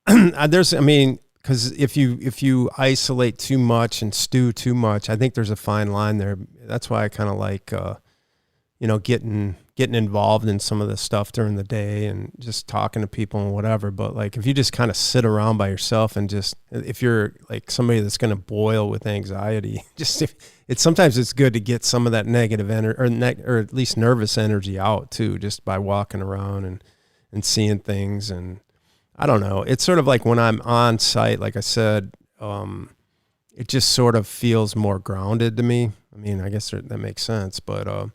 Speaker 1: Because if you isolate too much and stew too much, I think there's a fine line there. That's why I kind of like, getting involved in some of this stuff during the day and just talking to people and whatever. But like, if you just kind of sit around by yourself and just, if you're like somebody that's going to boil with anxiety, sometimes it's good to get some of that negative energy or at least nervous energy out too, just by walking around and seeing things. And I don't know, it's sort of like when I'm on site, like I said, it just sort of feels more grounded to me. I mean, I guess that makes sense, but,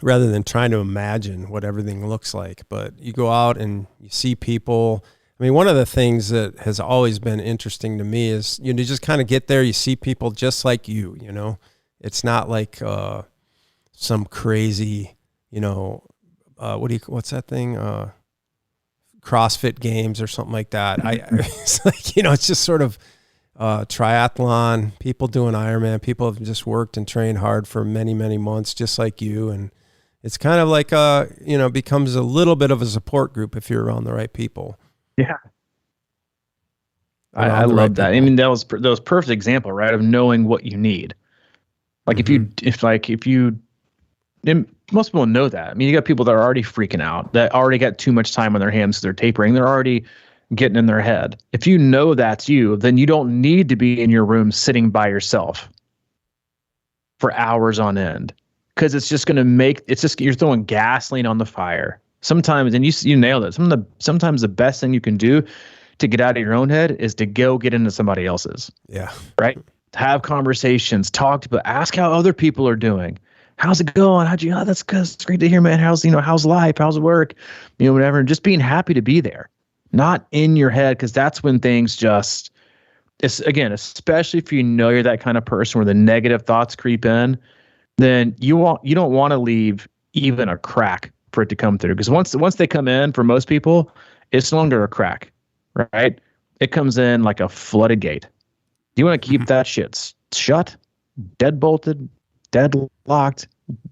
Speaker 1: rather than trying to imagine what everything looks like. But you go out and you see people. I mean, one of the things that has always been interesting to me is, you just kind of get there, you see people just like you, It's not like some crazy, what's that thing? CrossFit games or something like that. It's like, it's just sort of triathlon, people doing Ironman, people have just worked and trained hard for many, many months, just like you. And it's kind of like, becomes a little bit of a support group if you're around the right people.
Speaker 2: Yeah. I love that. I mean, that was perfect example, right? Of knowing what you need. Like most people know that. I mean, you got people that are already freaking out, that already got too much time on their hands. They're tapering. They're already getting in their head. If you know that's you, then you don't need to be in your room sitting by yourself for hours on end. Because it's just going to you're throwing gasoline on the fire. Sometimes, and you nailed it. Sometimes the best thing you can do to get out of your own head is to go get into somebody else's.
Speaker 1: Yeah.
Speaker 2: Right? Have conversations, talk to people, ask how other people are doing. How's it going? That's good. It's great to hear, man. How's life? How's work? Whatever. And just being happy to be there, not in your head. Because that's when things especially if you're that kind of person where the negative thoughts creep in, then you don't want to leave even a crack for it to come through. Because once they come in, for most people, it's no longer a crack, right? It comes in like a flooded gate. You want to keep that shit shut, deadbolted, deadlocked,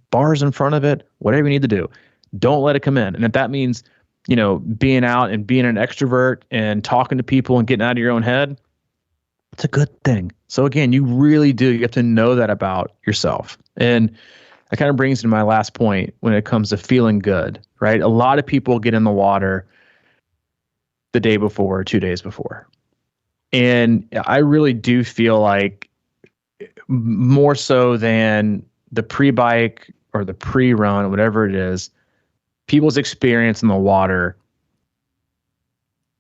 Speaker 2: bars in front of it, whatever you need to do. Don't let it come in. And if that means, being out and being an extrovert and talking to people and getting out of your own head, it's a good thing. So again, you really do. You have to know that about yourself. And that kind of brings me to my last point when it comes to feeling good, right? A lot of people get in the water the day before or 2 days before. And I really do feel like more so than the pre-bike or the pre-run, whatever it is, people's experience in the water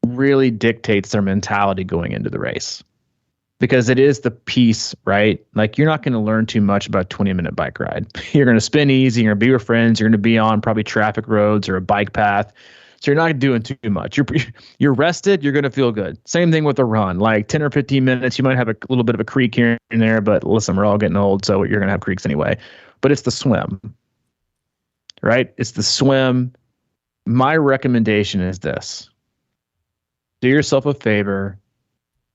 Speaker 2: really dictates their mentality going into the race. Because it is the piece, right? Like, you're not going to learn too much about a 20-minute bike ride. You're going to spin easy. You're going to be with friends. You're going to be on probably traffic roads or a bike path. So you're not doing too much. You're rested. You're going to feel good. Same thing with a run. Like 10 or 15 minutes, you might have a little bit of a creek here and there. But listen, we're all getting old, so you're going to have creeks anyway. But it's the swim, right? It's the swim. My recommendation is this. Do yourself a favor.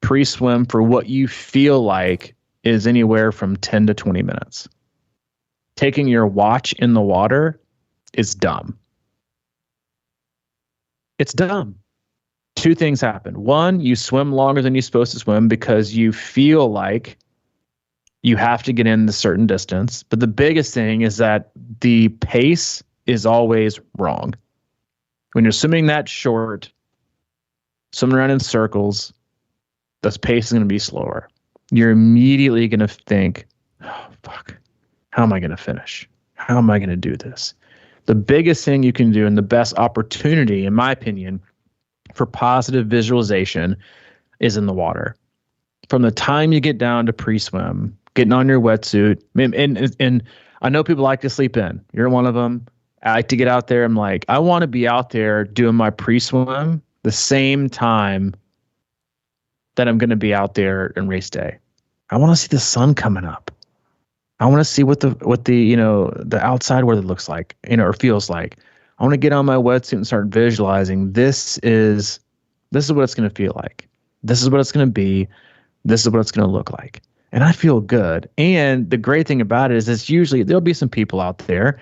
Speaker 2: Pre-swim for what you feel like is anywhere from 10 to 20 minutes. taking your watch in the water is dumb. It's dumb. Two things happen. One, you swim longer than you're supposed to swim because you feel like you have to get in a certain distance. But the biggest thing is that the pace is always wrong. When you're swimming that short, swimming around in circles, the pace is going to be slower. You're immediately going to think, oh, fuck, how am I going to finish? How am I going to do this? The biggest thing you can do and the best opportunity, in my opinion, for positive visualization is in the water. From the time you get down to pre-swim, getting on your wetsuit, and I know people like to sleep in. You're one of them. I like to get out there. I'm like, I want to be out there doing my pre-swim the same time that I'm going to be out there in race day. I want to see the sun coming up. I want to see what the the outside weather looks like, or feels like. I want to get on my wetsuit and start visualizing this is what it's going to feel like. This is what it's going to be. This is what it's going to look like. And I feel good. And the great thing about it is it's usually there'll be some people out there,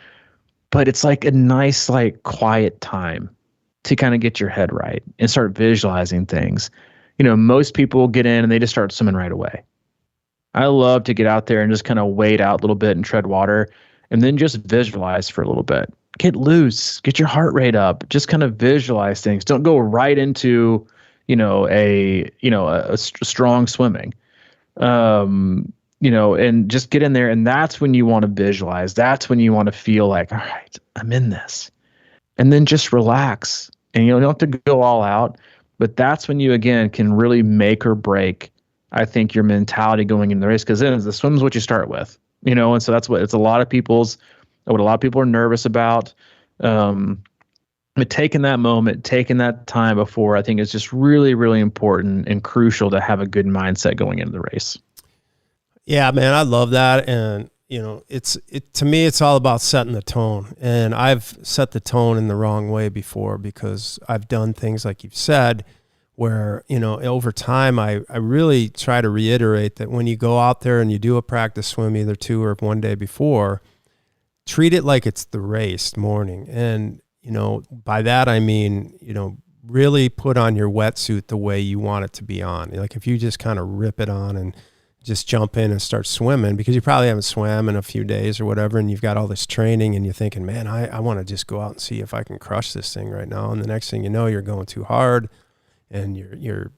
Speaker 2: but it's like a nice, like quiet time to kind of get your head right and start visualizing things. Most people get in and they just start swimming right away. I love to get out there and just kind of wade out a little bit and tread water and then just visualize for a little bit. Get loose, get your heart rate up, just kind of visualize things. Don't go right into, a strong swimming, and just get in there. And that's when you want to visualize. That's when you want to feel like, all right, I'm in this. And then just relax. And you don't have to go all out, but that's when you, again, can really make or break, I think, your mentality going into the race, because then the swim is what you start with, and so that's what a lot of people are nervous about. But taking that moment, taking that time before, I think is just really, really important and crucial to have a good mindset going into the race.
Speaker 1: Yeah, man, I love that. And, to me, it's all about setting the tone. And I've set the tone in the wrong way before because I've done things like you've said, where, over time, I really try to reiterate that when you go out there and you do a practice swim, either 2 or 1 day before, treat it like it's the race morning. And, by that, I mean, really put on your wetsuit the way you want it to be on. Like if you just kind of rip it on and just jump in and start swimming, because you probably haven't swam in a few days or whatever, and you've got all this training and you're thinking, man, I want to just go out and see if I can crush this thing right now. And the next thing you know, you're going too hard. And you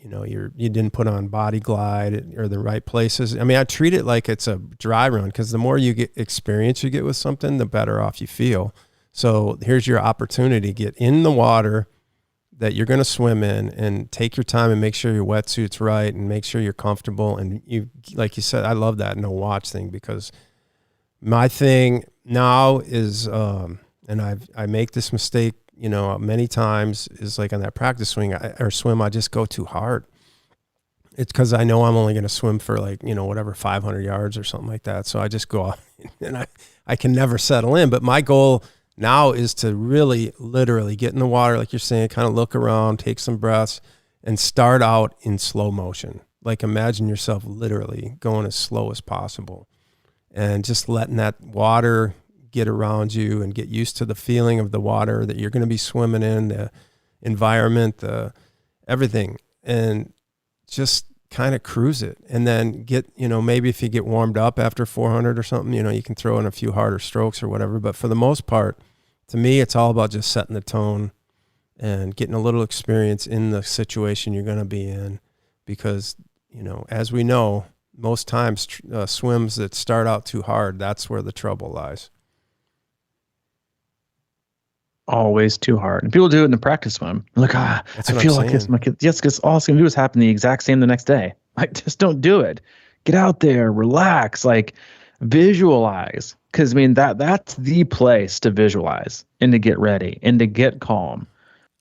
Speaker 1: didn't put on body glide or the right places. I mean, I treat it like it's a dry run, because the more you get experience you get with something, the better off you feel. So here's your opportunity: get in the water that you're going to swim in, and take your time and make sure your wetsuit's right, and make sure you're comfortable. And you, like you said, I love that no watch thing, because my thing now is, and I make this mistake, many times, is like on that practice swim, I just go too hard. It's because I know I'm only going to swim for 500 yards or something like that. So I just go out and I can never settle in. But my goal now is to really literally get in the water, like you're saying, kind of look around, take some breaths, and start out in slow motion. Like imagine yourself literally going as slow as possible and just letting that water get around you and get used to the feeling of the water that you're going to be swimming in, the environment, everything, and just kind of cruise it. And then get, maybe if you get warmed up after 400 or something, you can throw in a few harder strokes or whatever. But for the most part, to me, it's all about just setting the tone and getting a little experience in the situation you're going to be in. Because, as we know, most times swims that start out too hard, that's where the trouble lies.
Speaker 2: Always too hard. And people do it in the practice swim. Like, I feel like this. My kid, yes, because all it's going to do is happen the exact same the next day. Like, just don't do it. Get out there, relax, like visualize. Because that's the place to visualize and to get ready and to get calm.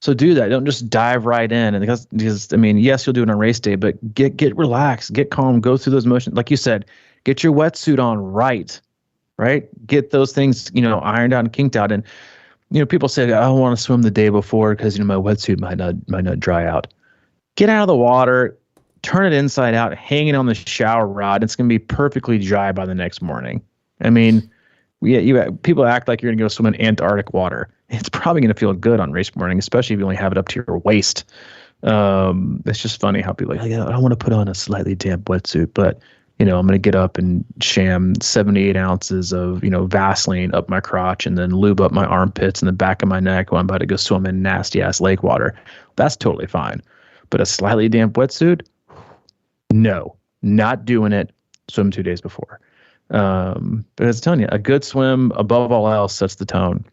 Speaker 2: So do that. Don't just dive right in. And because yes, you'll do it on race day, but get relaxed, get calm, go through those motions. Like you said, get your wetsuit on right? Get those things, ironed out and kinked out. And people say, I don't want to swim the day before because, my wetsuit might not dry out. Get out of the water, turn it inside out, hang it on the shower rod. It's going to be perfectly dry by the next morning. people act like you're going to go swim in Antarctic water. It's probably going to feel good on race morning, especially if you only have it up to your waist. It's just funny how people are like, I don't want to put on a slightly damp wetsuit, but I'm going to get up and sham 78 ounces of, Vaseline up my crotch and then lube up my armpits and the back of my neck while I'm about to go swim in nasty ass lake water. That's totally fine. But a slightly damp wetsuit, no, not doing it. Swim 2 days before. But I was telling you, a good swim above all else sets the tone.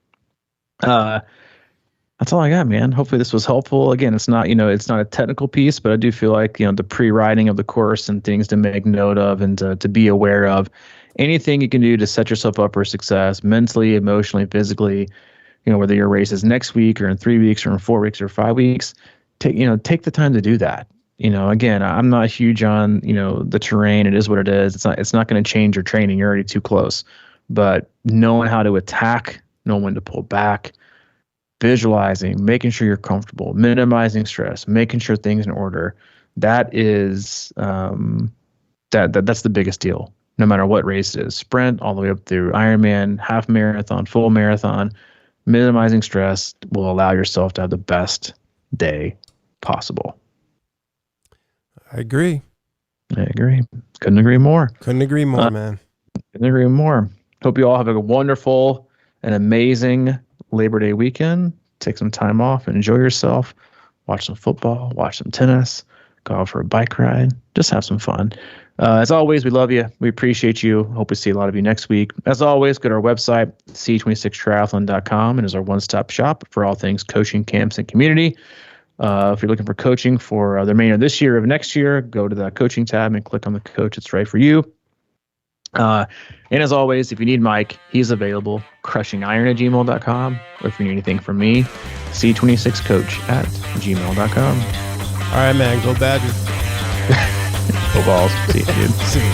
Speaker 2: That's all I got, man. Hopefully this was helpful. Again, it's not a technical piece, but I do feel like, the pre-writing of the course and things to make note of and to be aware of. Anything you can do to set yourself up for success mentally, emotionally, physically, whether your race is next week or in 3 weeks or in 4 weeks or 5 weeks, take the time to do that. Again, I'm not huge on, the terrain. It is what it is. It's not going to change your training. You're already too close. But knowing how to attack, knowing when to pull back, visualizing, making sure you're comfortable, minimizing stress, making sure things in order, that is that's the biggest deal. No matter what race it is, sprint all the way up through Ironman, half marathon, full marathon, minimizing stress will allow yourself to have the best day possible.
Speaker 1: I agree.
Speaker 2: Couldn't agree more.
Speaker 1: Man.
Speaker 2: Couldn't agree more. Hope you all have a wonderful and amazing Labor Day weekend. Take some time off and enjoy yourself. Watch some football, watch some tennis, go out for a bike ride. Just have some fun. As always, we love you. We appreciate you. Hope we see a lot of you next week. As always, go to our website, c26triathlon.com, and is our one-stop shop for all things coaching, camps, and community. If you're looking for coaching for the remainder of this year or next year, go to the coaching tab and click on the coach that's right for you. And as always, if you need Mike, he's available, CrushingIron@gmail.com. Or if you need anything from me, c26coach@gmail.com.
Speaker 1: All right, man. Go Badgers.
Speaker 2: Go Balls. See you, dude.
Speaker 1: See you.